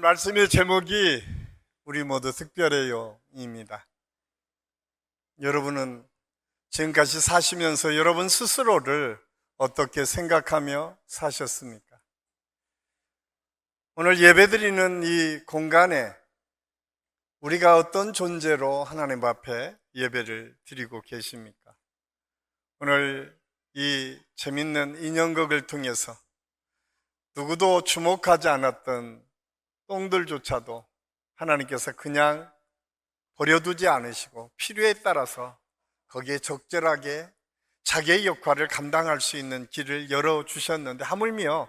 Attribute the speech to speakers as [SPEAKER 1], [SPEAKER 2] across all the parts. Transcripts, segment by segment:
[SPEAKER 1] 말씀의 제목이 우리 모두 특별해요입니다. 여러분은 지금까지 사시면서 여러분 스스로를 어떻게 생각하며 사셨습니까? 오늘 예배드리는 이 공간에 우리가 어떤 존재로 하나님 앞에 예배를 드리고 계십니까? 오늘 이 재밌는 인형극을 통해서 누구도 주목하지 않았던 똥들조차도 하나님께서 그냥 버려두지 않으시고 필요에 따라서 거기에 적절하게 자기의 역할을 감당할 수 있는 길을 열어주셨는데, 하물며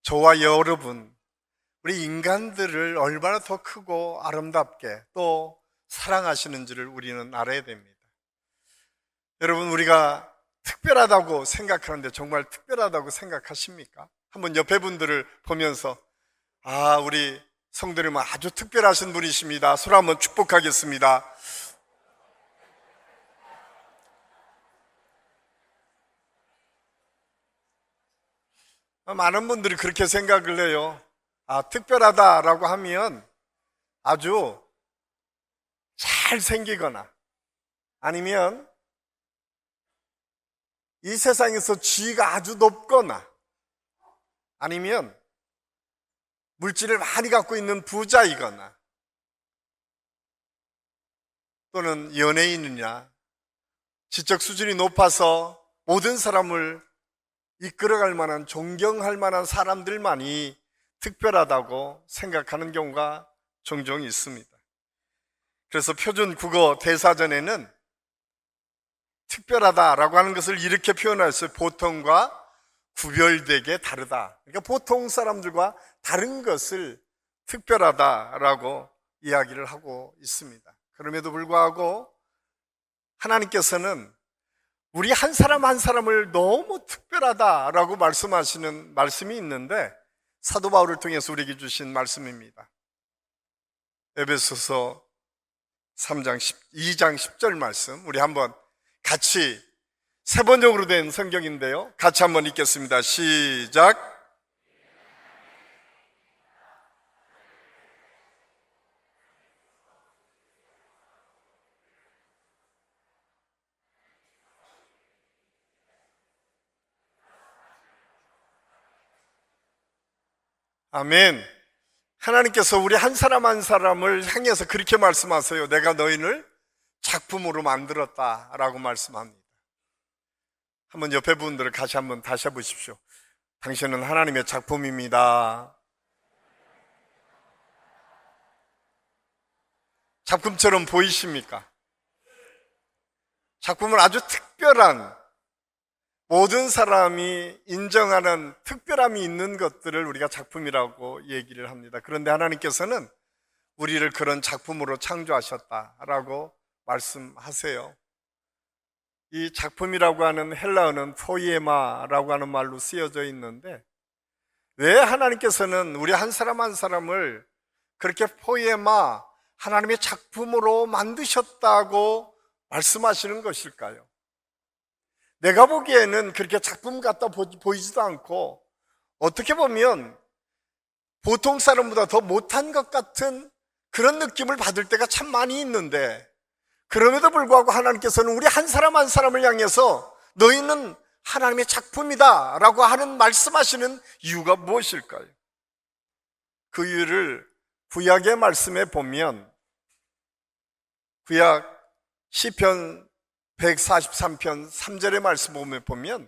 [SPEAKER 1] 저와 여러분, 우리 인간들을 얼마나 더 크고 아름답게 또 사랑하시는지를 우리는 알아야 됩니다. 여러분, 우리가 특별하다고 생각하는데 정말 특별하다고 생각하십니까? 한번 옆에 분들을 보면서 우리 성도님 아주 특별하신 분이십니다. 서로 한번 축복하겠습니다. 많은 분들이 그렇게 생각을 해요. 특별하다라고 하면 아주 잘생기거나 아니면 이 세상에서 지위가 아주 높거나 아니면 물질을 많이 갖고 있는 부자이거나 또는 연예인이냐 지적 수준이 높아서 모든 사람을 이끌어갈 만한 존경할 만한 사람들만이 특별하다고 생각하는 경우가 종종 있습니다. 그래서 표준 국어 대사전에는 특별하다라고 하는 것을 이렇게 표현했어요. 보통과 구별되게 다르다. 그러니까 보통 사람들과 다른 것을 특별하다라고 이야기를 하고 있습니다. 그럼에도 불구하고 하나님께서는 우리 한 사람 한 사람을 너무 특별하다라고 말씀하시는 말씀이 있는데, 사도 바울을 통해서 우리에게 주신 말씀입니다. 에베소서 2장 10절 말씀, 우리 한번 같이 세 번역으로 된 성경인데요, 같이 한번 읽겠습니다. 시작. 아멘. 하나님께서 우리 한 사람 한 사람을 향해서 그렇게 말씀하세요. 내가 너희를 작품으로 만들었다라고 말씀합니다. 한번 옆에 분들을 다시 해보십시오. 당신은 하나님의 작품입니다. 작품처럼 보이십니까? 작품은 아주 특별한, 모든 사람이 인정하는 특별함이 있는 것들을 우리가 작품이라고 얘기를 합니다. 그런데 하나님께서는 우리를 그런 작품으로 창조하셨다라고 말씀하세요. 이 작품이라고 하는 헬라어는 포이에마라고 하는 말로 쓰여져 있는데, 왜 하나님께서는 우리 한 사람 한 사람을 그렇게 포이에마, 하나님의 작품으로 만드셨다고 말씀하시는 것일까요? 내가 보기에는 그렇게 작품 같다 보이지도 않고, 어떻게 보면 보통 사람보다 더 못한 것 같은 그런 느낌을 받을 때가 참 많이 있는데, 그럼에도 불구하고 하나님께서는 우리 한 사람 한 사람을 향해서 너희는 하나님의 작품이다 라고 하는 말씀하시는 이유가 무엇일까요? 그 이유를 구약의 말씀에 보면, 구약 시편 143편 3절의 말씀 보면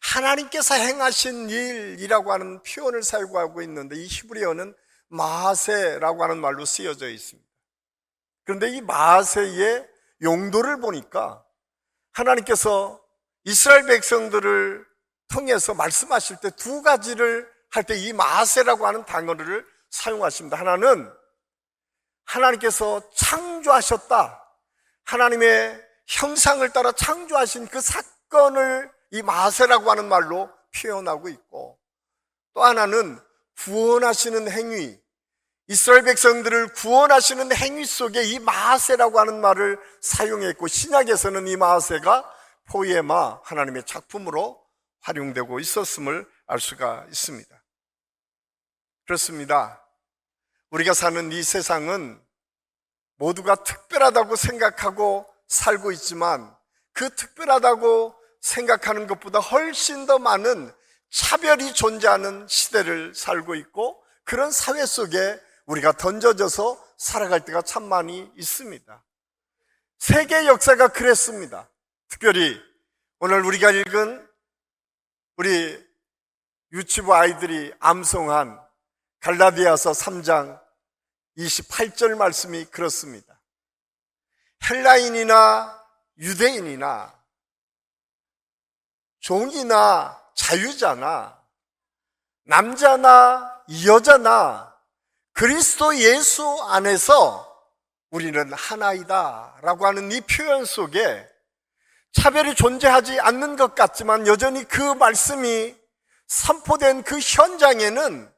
[SPEAKER 1] 하나님께서 행하신 일이라고 하는 표현을 사용하고 있는데, 이 히브리어는 마하세라고 하는 말로 쓰여져 있습니다. 그런데 이 마하세의 용도를 보니까 하나님께서 이스라엘 백성들을 통해서 말씀하실 때 두 가지를 할 때 이 마하세라고 하는 단어를 사용하십니다. 하나는 하나님께서 창조하셨다, 하나님의 형상을 따라 창조하신 그 사건을 이 마하세라고 하는 말로 표현하고 있고, 또 하나는 구원하시는 행위, 이스라엘 백성들을 구원하시는 행위 속에 이 마하세라고 하는 말을 사용했고, 신약에서는 이 마하세가 포이에마, 하나님의 작품으로 활용되고 있었음을 알 수가 있습니다. 그렇습니다. 우리가 사는 이 세상은 모두가 특별하다고 생각하고 살고 있지만 그 특별하다고 생각하는 것보다 훨씬 더 많은 차별이 존재하는 시대를 살고 있고, 그런 사회 속에 우리가 던져져서 살아갈 때가 참 많이 있습니다. 세계 역사가 그랬습니다. 특별히 오늘 우리가 읽은 우리 유치부 아이들이 암송한 갈라디아서 3장 28절 말씀이 그렇습니다. 헬라인이나 유대인이나 종이나 자유자나 남자나 여자나 그리스도 예수 안에서 우리는 하나이다 라고 하는 이 표현 속에 차별이 존재하지 않는 것 같지만 여전히 그 말씀이 선포된 그 현장에는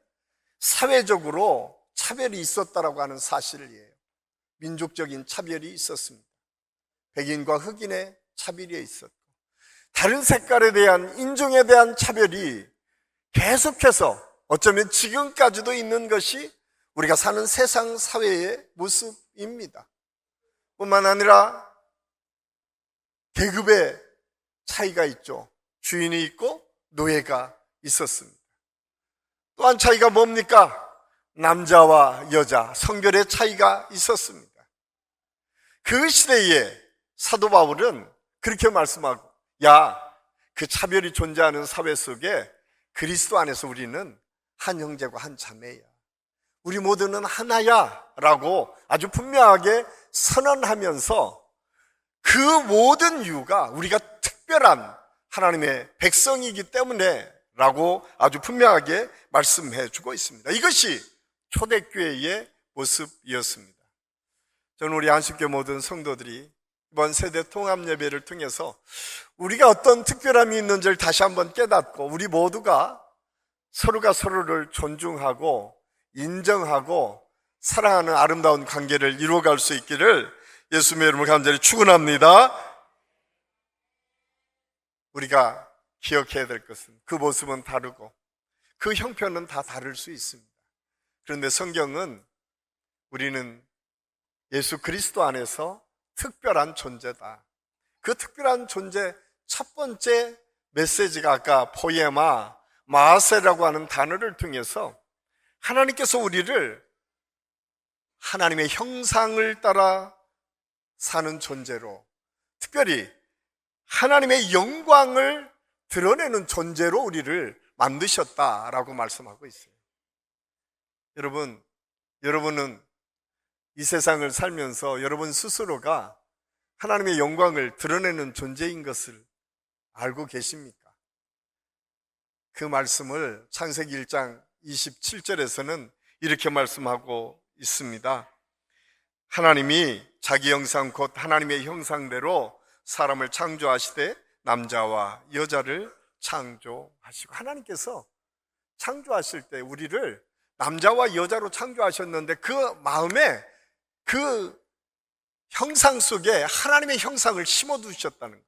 [SPEAKER 1] 사회적으로 차별이 있었다라고 하는 사실이에요. 민족적인 차별이 있었습니다. 백인과 흑인의 차별이 있었고, 다른 색깔에 대한, 인종에 대한 차별이 계속해서 어쩌면 지금까지도 있는 것이 우리가 사는 세상 사회의 모습입니다. 뿐만 아니라 계급의 차이가 있죠. 주인이 있고 노예가 있었습니다. 또한 차이가 뭡니까? 남자와 여자, 성별의 차이가 있었습니다. 그 시대에 사도 바울은 그렇게 말씀하고, 야, 그 차별이 존재하는 사회 속에 그리스도 안에서 우리는 한 형제고 한 자매야, 우리 모두는 하나야 라고 아주 분명하게 선언하면서 그 모든 이유가 우리가 특별한 하나님의 백성이기 때문에 라고 아주 분명하게 말씀해 주고 있습니다. 이것이 초대교회의 모습이었습니다. 저는 우리 안식교 모든 성도들이 이번 세대 통합 예배를 통해서 우리가 어떤 특별함이 있는지를 다시 한번 깨닫고, 우리 모두가 서로가 서로를 존중하고 인정하고 사랑하는 아름다운 관계를 이루어갈 수 있기를 예수님의 이름으로 간절히 축원합니다. 우리가 기억해야 될 것은 그 모습은 다르고 그 형편은 다 다를 수 있습니다. 그런데 성경은 우리는 예수 그리스도 안에서 특별한 존재다. 그 특별한 존재 첫 번째 메시지가 아까 포에마, 마세라고 하는 단어를 통해서 하나님께서 우리를 하나님의 형상을 따라 사는 존재로, 특별히 하나님의 영광을 드러내는 존재로 우리를 만드셨다라고 말씀하고 있어요. 여러분은 이 세상을 살면서 여러분 스스로가 하나님의 영광을 드러내는 존재인 것을 알고 계십니까? 그 말씀을 창세기 1장 27절에서는 이렇게 말씀하고 있습니다. 하나님이 자기 형상 곧 하나님의 형상대로 사람을 창조하시되 남자와 여자를 창조하시고, 하나님께서 창조하실 때 우리를 남자와 여자로 창조하셨는데 그 마음에 그 형상 속에 하나님의 형상을 심어두셨다는 거예요.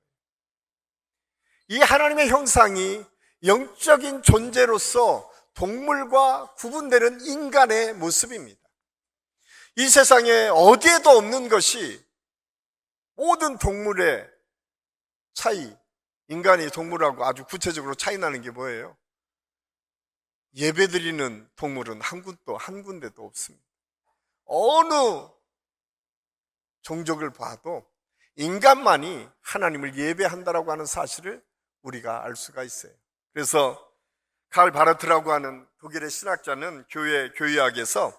[SPEAKER 1] 이 하나님의 형상이 영적인 존재로서 동물과 구분되는 인간의 모습입니다. 이 세상에 어디에도 없는 것이 모든 동물의 차이, 인간이 동물하고 아주 구체적으로 차이 나는 게 뭐예요? 예배드리는 동물은 한 군데도 없습니다. 어느 종족을 봐도 인간만이 하나님을 예배한다라고 하는 사실을 우리가 알 수가 있어요. 그래서 칼 바르트라고 하는 독일의 신학자는 교회학에서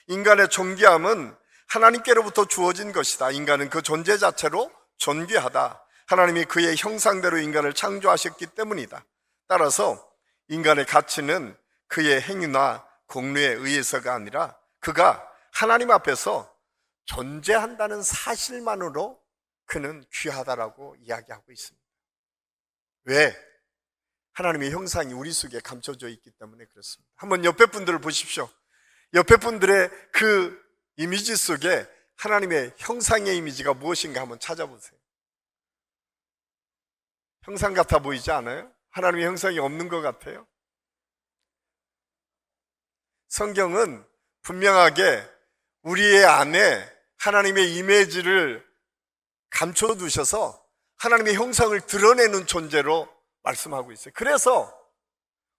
[SPEAKER 1] 인간의 존귀함은 하나님께로부터 주어진 것이다. 인간은 그 존재 자체로 존귀하다. 하나님이 그의 형상대로 인간을 창조하셨기 때문이다. 따라서 인간의 가치는 그의 행위나 공로에 의해서가 아니라 그가 하나님 앞에서 존재한다는 사실만으로 그는 귀하다라고 이야기하고 있습니다. 왜? 하나님의 형상이 우리 속에 감춰져 있기 때문에 그렇습니다. 한번 옆에 분들을 보십시오. 옆에 분들의 그 이미지 속에 하나님의 형상의 이미지가 무엇인가 한번 찾아보세요. 형상 같아 보이지 않아요? 하나님의 형상이 없는 것 같아요? 성경은 분명하게 우리의 안에 하나님의 이미지를 감춰두셔서 하나님의 형상을 드러내는 존재로 말씀하고 있어요. 그래서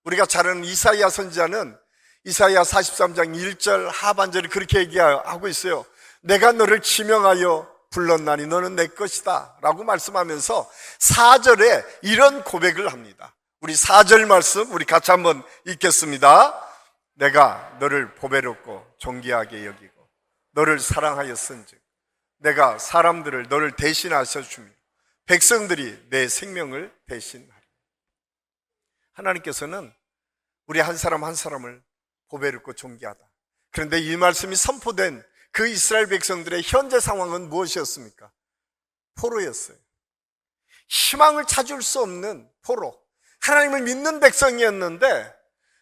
[SPEAKER 1] 우리가 잘 아는 이사야 선지자는 이사야 43장 1절 하반절에 그렇게 얘기하고 있어요. 내가 너를 지명하여 불렀나니 너는 내 것이다 라고 말씀하면서 4절에 이런 고백을 합니다. 우리 4절 말씀 우리 같이 한번 읽겠습니다. 내가 너를 보배롭고 존귀하게 여기고 너를 사랑하였은즉 내가 사람들을 너를 대신하셔 주며 백성들이 내 생명을 대신하리. 하나님께서는 우리 한 사람 한 사람을 보배롭고 존귀하다. 그런데 이 말씀이 선포된 그 이스라엘 백성들의 현재 상황은 무엇이었습니까? 포로였어요. 희망을 찾을 수 없는 포로. 하나님을 믿는 백성이었는데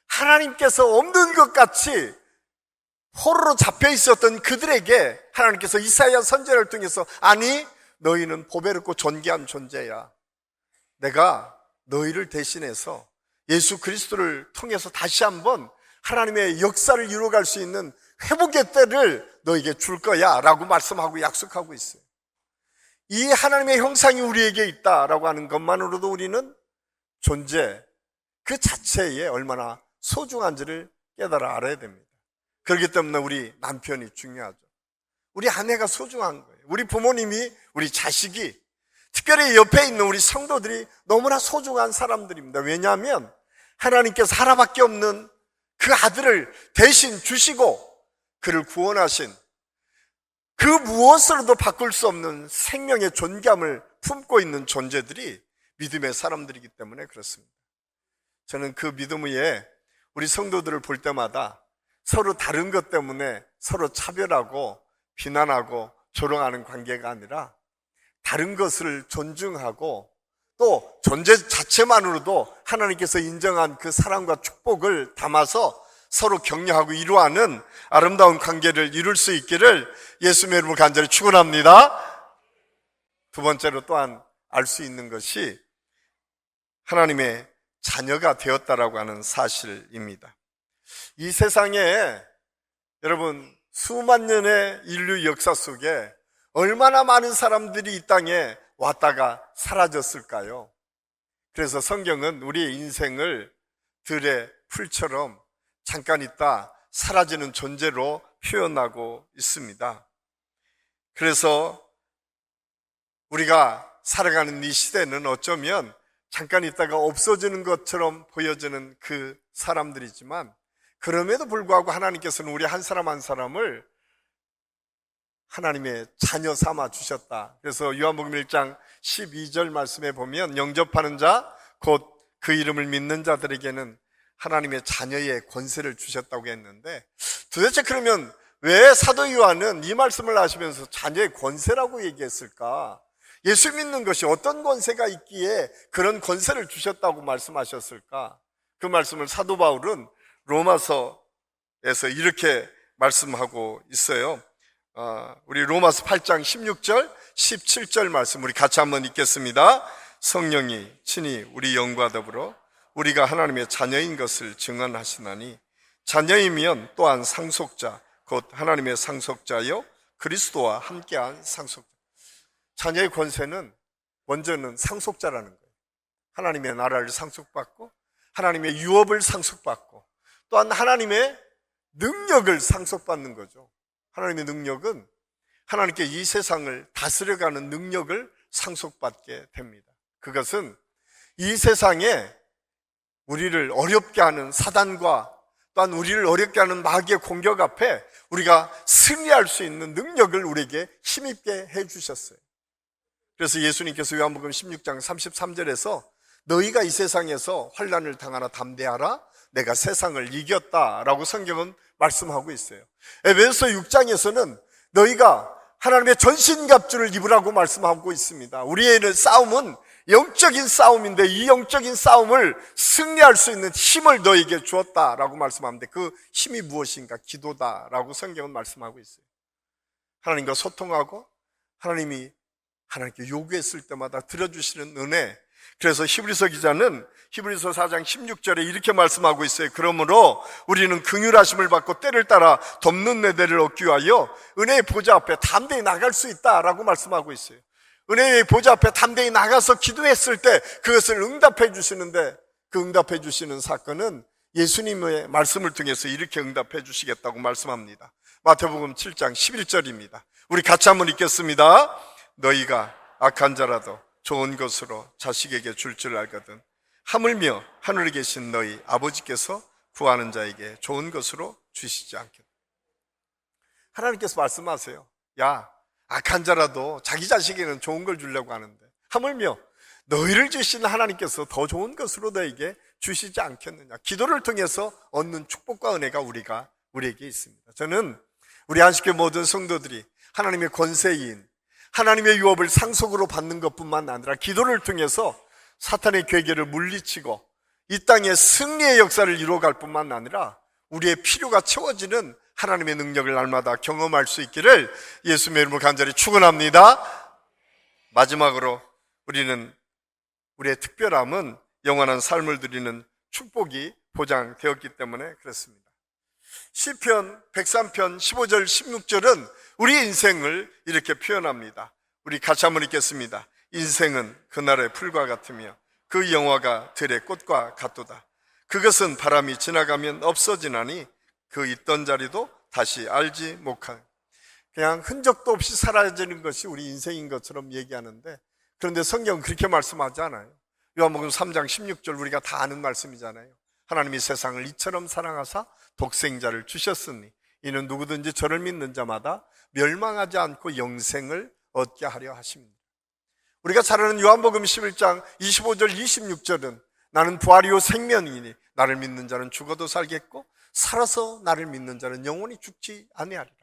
[SPEAKER 1] 하나님께서 없는 것 같이 포로로 잡혀 있었던 그들에게 하나님께서 이사야 선지자를 통해서 아니 너희는 보배롭고 존귀한 존재야. 내가 너희를 대신해서 예수 그리스도를 통해서 다시 한번 하나님의 역사를 이루어갈 수 있는 회복의 때를 너에게 줄 거야 라고 말씀하고 약속하고 있어요. 이 하나님의 형상이 우리에게 있다라고 하는 것만으로도 우리는 존재 그 자체에 얼마나 소중한지를 깨달아 알아야 됩니다. 그렇기 때문에 우리 남편이 중요하죠. 우리 아내가 소중한 거예요. 우리 부모님이, 우리 자식이, 특별히 옆에 있는 우리 성도들이 너무나 소중한 사람들입니다. 왜냐하면 하나님께서 하나밖에 없는 그 아들을 대신 주시고 그를 구원하신 그 무엇으로도 바꿀 수 없는 생명의 존귀함을 품고 있는 존재들이 믿음의 사람들이기 때문에 그렇습니다. 저는 그 믿음 위에 우리 성도들을 볼 때마다 서로 다른 것 때문에 서로 차별하고 비난하고 조롱하는 관계가 아니라 다른 것을 존중하고 또 존재 자체만으로도 하나님께서 인정한 그 사랑과 축복을 담아서 서로 격려하고 이루어가는 아름다운 관계를 이룰 수 있기를 예수님의 이름으로 간절히 축원합니다. 두 번째로 또한 알 수 있는 것이 하나님의 자녀가 되었다라고 하는 사실입니다. 이 세상에 여러분 수만 년의 인류 역사 속에 얼마나 많은 사람들이 이 땅에 왔다가 사라졌을까요? 그래서 성경은 우리의 인생을 들의 풀처럼 잠깐 있다 사라지는 존재로 표현하고 있습니다. 그래서 우리가 살아가는 이 시대는 어쩌면 잠깐 있다가 없어지는 것처럼 보여지는 그 사람들이지만 그럼에도 불구하고 하나님께서는 우리 한 사람 한 사람을 하나님의 자녀 삼아 주셨다. 그래서 요한복음 1장 12절 말씀에 보면 영접하는 자 곧 그 이름을 믿는 자들에게는 하나님의 자녀의 권세를 주셨다고 했는데 도대체 그러면 왜 사도 요한은 이 말씀을 하시면서 자녀의 권세라고 얘기했을까? 예수 믿는 것이 어떤 권세가 있기에 그런 권세를 주셨다고 말씀하셨을까? 그 말씀을 사도 바울은 로마서에서 이렇게 말씀하고 있어요. 우리 로마서 8장 16절, 17절 말씀 우리 같이 한번 읽겠습니다. 성령이 친히 우리 영과 더불어 우리가 하나님의 자녀인 것을 증언하시나니 자녀이면 또한 상속자 곧 하나님의 상속자요 그리스도와 함께한 상속자. 자녀의 권세는 먼저는 상속자라는 거예요. 하나님의 나라를 상속받고 하나님의 유업을 상속받고 또한 하나님의 능력을 상속받는 거죠. 하나님의 능력은 하나님께 이 세상을 다스려가는 능력을 상속받게 됩니다. 그것은 이 세상에 우리를 어렵게 하는 사단과 또한 우리를 어렵게 하는 마귀의 공격 앞에 우리가 승리할 수 있는 능력을 우리에게 힘있게 해주셨어요. 그래서 예수님께서 요한복음 16장 33절에서 너희가 이 세상에서 환난을 당하나 담대하라 내가 세상을 이겼다라고 성경은 말씀하고 있어요. 에베소 6장에서는 너희가 하나님의 전신갑주를 입으라고 말씀하고 있습니다. 우리의 싸움은 영적인 싸움인데 이 영적인 싸움을 승리할 수 있는 힘을 너에게 주었다라고 말씀하는데 그 힘이 무엇인가? 기도다라고 성경은 말씀하고 있어요. 하나님과 소통하고 하나님이 하나님께 요구했을 때마다 들어주시는 은혜, 그래서 히브리서 기자는 히브리서 4장 16절에 이렇게 말씀하고 있어요. 그러므로 우리는 긍휼하심을 받고 때를 따라 덮는 내대를 얻기 위하여 은혜의 보좌 앞에 담대히 나갈 수 있다라고 말씀하고 있어요. 은혜의 보좌 앞에 담대히 나가서 기도했을 때 그것을 응답해 주시는데, 그 응답해 주시는 사건은 예수님의 말씀을 통해서 이렇게 응답해 주시겠다고 말씀합니다. 마태복음 7장 11절입니다. 우리 같이 한번 읽겠습니다. 너희가 악한 자라도 좋은 것으로 자식에게 줄 줄 알거든 하물며 하늘에 계신 너희 아버지께서 구하는 자에게 좋은 것으로 주시지 않겠다. 하나님께서 말씀하세요. 야, 악한 자라도 자기 자식에게는 좋은 걸 주려고 하는데 하물며 너희를 주시는 하나님께서 더 좋은 것으로 너에게 주시지 않겠느냐. 기도를 통해서 얻는 축복과 은혜가 우리에게 있습니다. 저는 우리 안식교 모든 성도들이 하나님의 권세인, 하나님의 유업을 상속으로 받는 것뿐만 아니라 기도를 통해서 사탄의 괴계를 물리치고 이 땅에 승리의 역사를 이루어갈 뿐만 아니라 우리의 필요가 채워지는 하나님의 능력을 날마다 경험할 수 있기를 예수님의 이름으로 간절히 축원합니다. 마지막으로 우리는 우리의 특별함은 영원한 삶을 드리는 축복이 보장되었기 때문에 그렇습니다. 시편 103편 15절 16절은 우리 인생을 이렇게 표현합니다. 우리 같이 한번 읽겠습니다. 인생은 그날의 풀과 같으며 그 영화가 들의 꽃과 같도다. 그것은 바람이 지나가면 없어지나니 그 있던 자리도 다시 알지 못하는, 그냥 흔적도 없이 사라지는 것이 우리 인생인 것처럼 얘기하는데, 그런데 성경은 그렇게 말씀하지 않아요. 요한복음 3장 16절 우리가 다 아는 말씀이잖아요. 하나님이 세상을 이처럼 사랑하사 독생자를 주셨으니 이는 누구든지 저를 믿는 자마다 멸망하지 않고 영생을 얻게 하려 하십니다. 우리가 잘 아는 요한복음 11장 25절 26절은 나는 부활이요 생명이니 나를 믿는 자는 죽어도 살겠고 살아서 나를 믿는 자는 영원히 죽지 아니하리라.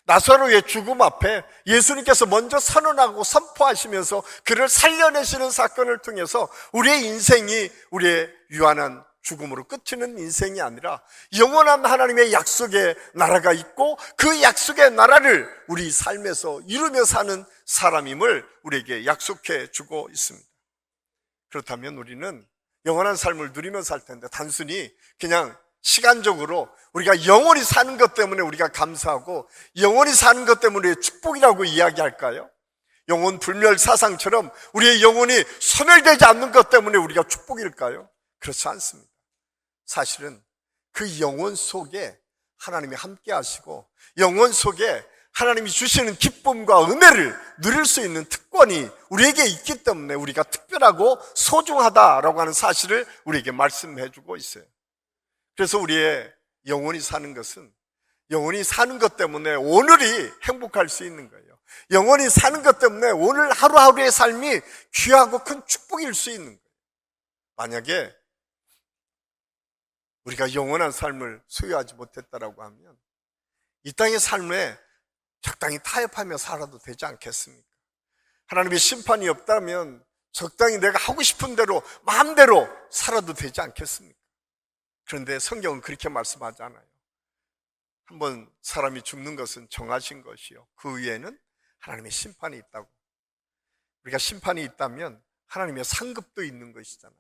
[SPEAKER 1] 나사로의 죽음 앞에 예수님께서 먼저 선언하고 선포하시면서 그를 살려내시는 사건을 통해서 우리의 인생이 우리의 유한한 죽음으로 끝이는 인생이 아니라 영원한 하나님의 약속의 나라가 있고 그 약속의 나라를 우리 삶에서 이루며 사는 사람임을 우리에게 약속해 주고 있습니다. 그렇다면 우리는 영원한 삶을 누리며 살 텐데 단순히 그냥 시간적으로 우리가 영원히 사는 것 때문에 우리가 감사하고 영원히 사는 것 때문에 축복이라고 이야기할까요? 영혼 불멸 사상처럼 우리의 영혼이 소멸되지 않는 것 때문에 우리가 축복일까요? 그렇지 않습니다. 사실은 그 영혼 속에 하나님이 함께 하시고 영혼 속에 하나님이 주시는 기쁨과 은혜를 누릴 수 있는 특권이 우리에게 있기 때문에 우리가 특별하고 소중하다라고 하는 사실을 우리에게 말씀해 주고 있어요. 그래서 우리의 영혼이 사는 것은 영혼이 사는 것 때문에 오늘이 행복할 수 있는 거예요. 영혼이 사는 것 때문에 오늘 하루하루의 삶이 귀하고 큰 축복일 수 있는 거예요. 만약에 우리가 영원한 삶을 소유하지 못했다라고 하면 이 땅의 삶에 적당히 타협하며 살아도 되지 않겠습니까? 하나님의 심판이 없다면 적당히 내가 하고 싶은 대로 마음대로 살아도 되지 않겠습니까? 그런데 성경은 그렇게 말씀하지 않아요. 한번 사람이 죽는 것은 정하신 것이요 그 위에는 하나님의 심판이 있다고. 우리가 심판이 있다면 하나님의 상급도 있는 것이잖아요.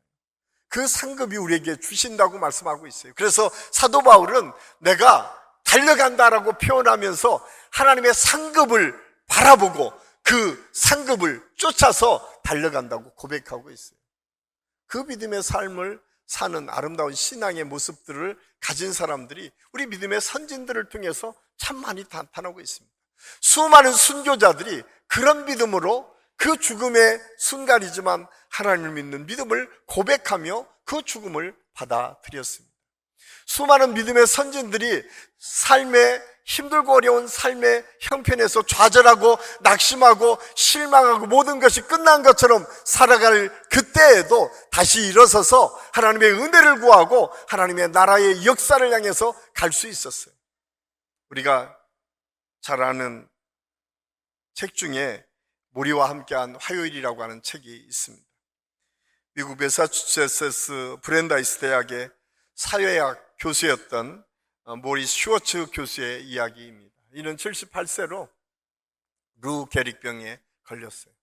[SPEAKER 1] 그 상급이 우리에게 주신다고 말씀하고 있어요. 그래서 사도 바울은 내가 달려간다라고 표현하면서 하나님의 상급을 바라보고 그 상급을 쫓아서 달려간다고 고백하고 있어요. 그 믿음의 삶을 사는 아름다운 신앙의 모습들을 가진 사람들이 우리 믿음의 선진들을 통해서 참 많이 나타나고 있습니다. 수많은 순교자들이 그런 믿음으로 그 죽음의 순간이지만 하나님을 믿는 믿음을 고백하며 그 죽음을 받아들였습니다. 수많은 믿음의 선진들이 삶의 힘들고 어려운 삶의 형편에서 좌절하고 낙심하고 실망하고 모든 것이 끝난 것처럼 살아갈 그때에도 다시 일어서서 하나님의 은혜를 구하고 하나님의 나라의 역사를 향해서 갈 수 있었어요. 우리가 잘 아는 책 중에 모리와 함께한 화요일이라고 하는 책이 있습니다. 미국 매사추세츠 브랜다이스 대학의 사회학 교수였던 모리스 슈워츠 교수의 이야기입니다. 이는 78세로 루 게릭병에 걸렸어요.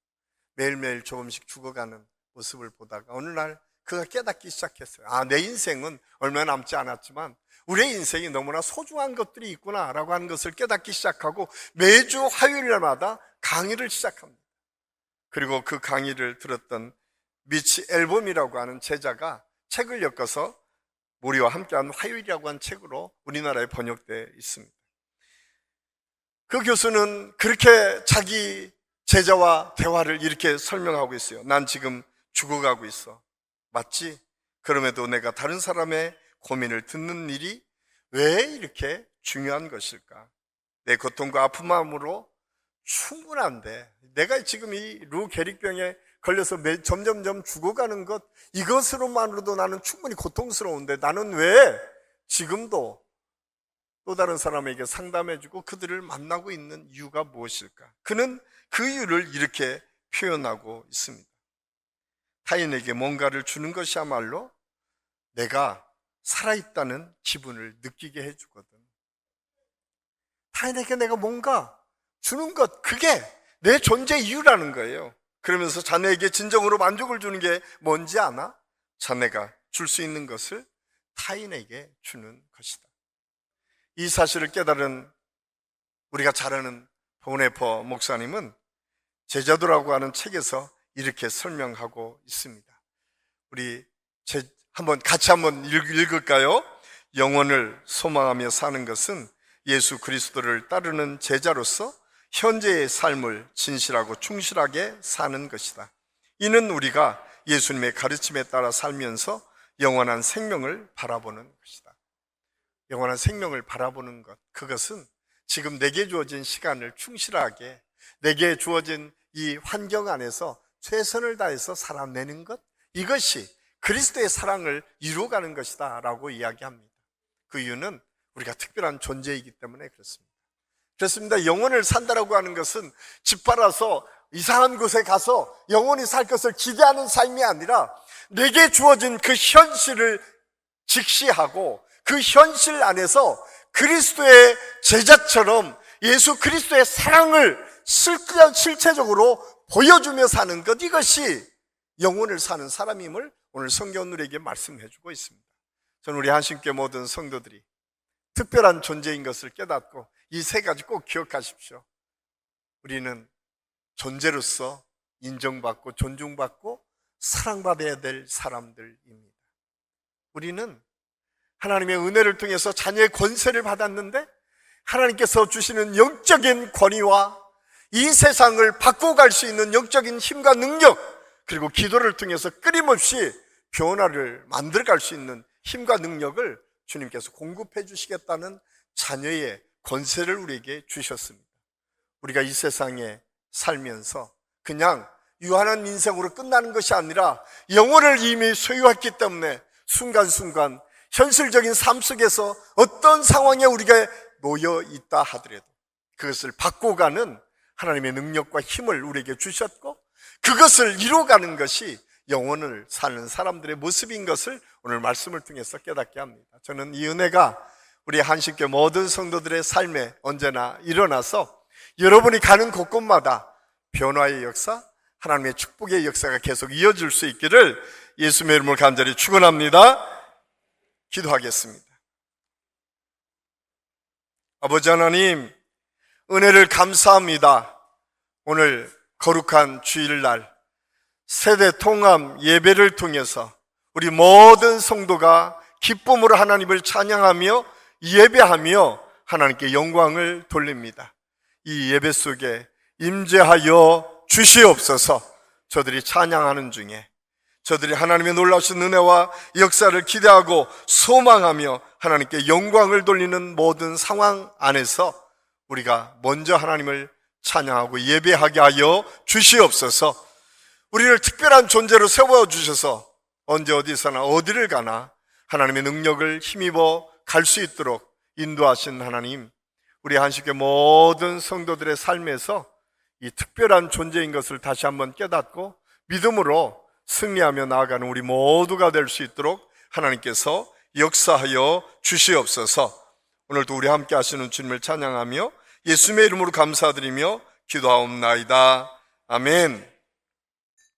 [SPEAKER 1] 매일매일 조금씩 죽어가는 모습을 보다가 어느 날 그가 깨닫기 시작했어요. 내 인생은 얼마 남지 않았지만 우리의 인생이 너무나 소중한 것들이 있구나라고 하는 것을 깨닫기 시작하고 매주 화요일마다 강의를 시작합니다. 그리고 그 강의를 들었던 미치 앨범이라고 하는 제자가 책을 엮어서 우리와 함께한 화요일이라고 한 책으로 우리나라에 번역되어 있습니다. 그 교수는 그렇게 자기 제자와 대화를 이렇게 설명하고 있어요. 난 지금 죽어가고 있어. 맞지? 그럼에도 내가 다른 사람의 고민을 듣는 일이 왜 이렇게 중요한 것일까? 내 고통과 아픈 마음으로 충분한데 내가 지금 이 루 게릭병에 걸려서 점점점 죽어가는 것, 이것으로만으로도 나는 충분히 고통스러운데 나는 왜 지금도 또 다른 사람에게 상담해주고 그들을 만나고 있는 이유가 무엇일까? 그는 그 이유를 이렇게 표현하고 있습니다. 타인에게 뭔가를 주는 것이야말로 내가 살아있다는 기분을 느끼게 해주거든. 타인에게 내가 뭔가 주는 것, 그게 내 존재 이유라는 거예요. 그러면서 자네에게 진정으로 만족을 주는 게 뭔지 아나? 자네가 줄 수 있는 것을 타인에게 주는 것이다. 이 사실을 깨달은 우리가 잘 아는 보네퍼 목사님은 제자도라고 하는 책에서 이렇게 설명하고 있습니다. 우리 같이 한번 읽을까요? 영원을 소망하며 사는 것은 예수 그리스도를 따르는 제자로서 현재의 삶을 진실하고 충실하게 사는 것이다. 이는 우리가 예수님의 가르침에 따라 살면서 영원한 생명을 바라보는 것이다. 영원한 생명을 바라보는 것, 그것은 지금 내게 주어진 시간을 충실하게 내게 주어진 이 환경 안에서 최선을 다해서 살아내는 것, 이것이 그리스도의 사랑을 이루어가는 것이다 라고 이야기합니다. 그 이유는 우리가 특별한 존재이기 때문에 그렇습니다. 영원을 산다라고 하는 것은 집 팔아서 이상한 곳에 가서 영원히 살 것을 기대하는 삶이 아니라 내게 주어진 그 현실을 직시하고 그 현실 안에서 그리스도의 제자처럼 예수 그리스도의 사랑을 실체적으로 보여주며 사는 것, 이것이 영혼을 사는 사람임을 오늘 성경은 우리에게 말씀해주고 있습니다. 저는 우리 한신교회 모든 성도들이 특별한 존재인 것을 깨닫고 이 세 가지 꼭 기억하십시오. 우리는 존재로서 인정받고 존중받고 사랑받아야 될 사람들입니다. 우리는 하나님의 은혜를 통해서 자녀의 권세를 받았는데 하나님께서 주시는 영적인 권위와 이 세상을 바꿔갈 수 있는 영적인 힘과 능력, 그리고 기도를 통해서 끊임없이 변화를 만들어갈 수 있는 힘과 능력을 주님께서 공급해 주시겠다는 자녀의 권세를 우리에게 주셨습니다. 우리가 이 세상에 살면서 그냥 유한한 인생으로 끝나는 것이 아니라 영혼을 이미 소유했기 때문에 순간순간 현실적인 삶 속에서 어떤 상황에 우리가 놓여 있다 하더라도 그것을 바꿔가는 하나님의 능력과 힘을 우리에게 주셨고, 그것을 이루어가는 것이 영혼을 사는 사람들의 모습인 것을 오늘 말씀을 통해서 깨닫게 합니다. 저는 이 은혜가 우리 한식교회 모든 성도들의 삶에 언제나 일어나서 여러분이 가는 곳곳마다 변화의 역사, 하나님의 축복의 역사가 계속 이어질 수 있기를 예수님의 이름으로 간절히 축원합니다. 기도하겠습니다. 아버지 하나님, 은혜를 감사합니다. 오늘 거룩한 주일날 세대 통합 예배를 통해서 우리 모든 성도가 기쁨으로 하나님을 찬양하며 예배하며 하나님께 영광을 돌립니다. 이 예배 속에 임재하여 주시옵소서. 저들이 찬양하는 중에 저들이 하나님의 놀라우신 은혜와 역사를 기대하고 소망하며 하나님께 영광을 돌리는 모든 상황 안에서 우리가 먼저 하나님을 찬양하고 예배하게 하여 주시옵소서. 우리를 특별한 존재로 세워주셔서 언제 어디서나 어디를 가나 하나님의 능력을 힘입어 갈 수 있도록 인도하신 하나님, 우리 한식교회 모든 성도들의 삶에서 이 특별한 존재인 것을 다시 한번 깨닫고 믿음으로 승리하며 나아가는 우리 모두가 될 수 있도록 하나님께서 역사하여 주시옵소서. 오늘도 우리 함께 하시는 주님을 찬양하며 예수님의 이름으로 감사드리며 기도하옵나이다. 아멘.